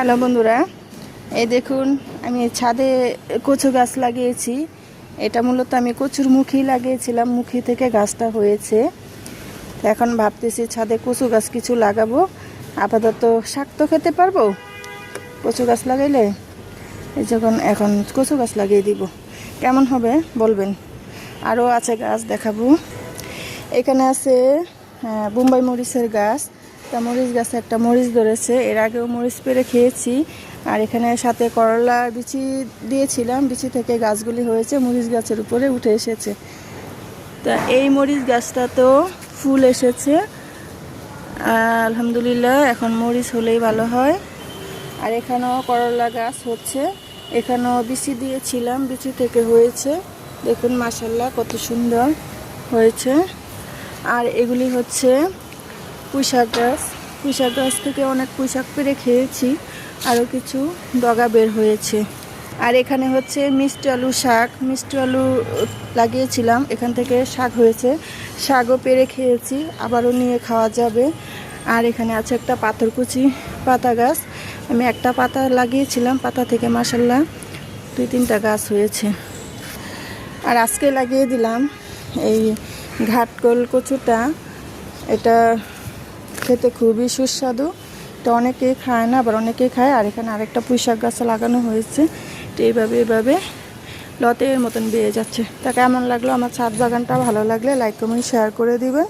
Hello বন্ধুরা, এই দেখুন আমি ছাদে কচু গাছ লাগিয়েছি। এটা মূলত আমি কচুর মুখী লাগিয়েছিলাম, মুখী থেকে গাছটা হয়েছে। এখন ভাবতেছি ছাদে কচু গাছ কিছু লাগাবো। আপাতত শাক তো খেতে পারবো কচু গাছ লাগাইলে। এই যখন এখন কচু গাছ লাগিয়ে দিব, কেমন হবে বলবেন। আরও আছে গাছ দেখাবো। এখানে আছে বোম্বাই মরিচের গাছ। তা মরিচ গাছে একটা মরিচ ধরেছে, এর আগেও মরিচ পেড়ে খেয়েছি। আর এখানে সাথে করলা বিচি দিয়েছিলাম, বিচি থেকে গাছগুলি হয়েছে, মরিচ গাছের উপরে উঠে এসেছে। তা এই মরিচ গাছটাতেও ফুল এসেছে আলহামদুলিল্লাহ। এখন মরিচ হলেই ভালো হয়। আর এখানেও করলা গাছ হচ্ছে, এখানেও বিচি দিয়েছিলাম, বিচি থেকে হয়েছে। দেখুন মাশাআল্লাহ কত সুন্দর হয়েছে। আর এগুলি হচ্ছে পুঁইশাক গাছ। পুঁইশাক গাছ থেকে অনেক পুঁইশাক পেড়ে খেয়েছি, আরও কিছু ডগা বের হয়েছে। আর এখানে হচ্ছে মিষ্টি আলু শাক, মিষ্টি আলু লাগিয়েছিলাম, এখান থেকে শাক হয়েছে, শাকও পেড়ে খেয়েছি, আবারও নিয়ে খাওয়া যাবে। আর এখানে আছে একটা পাথরকুচি পাতা গাছ, আমি একটা পাতা লাগিয়েছিলাম, পাতা থেকে মাশাআল্লাহ 2-3টা গাছ হয়েছে। আর আজকে লাগিয়ে দিলাম এই ঘাটকোল কচুটা, এটা খেতে খুবই সুস্বাদু। এটা অনেকেই খায় না, আবার অনেকেই খায়। আর এখানে আরেকটা পুঁইশাক গাছ লাগানো হয়েছে। তো এইভাবে লতের মতন বেয়ে যাচ্ছে। তা কেমন লাগলো আমার ছাদ বাগানটা? ভালো লাগলে লাইক কমেন্ট শেয়ার করে দিবেন।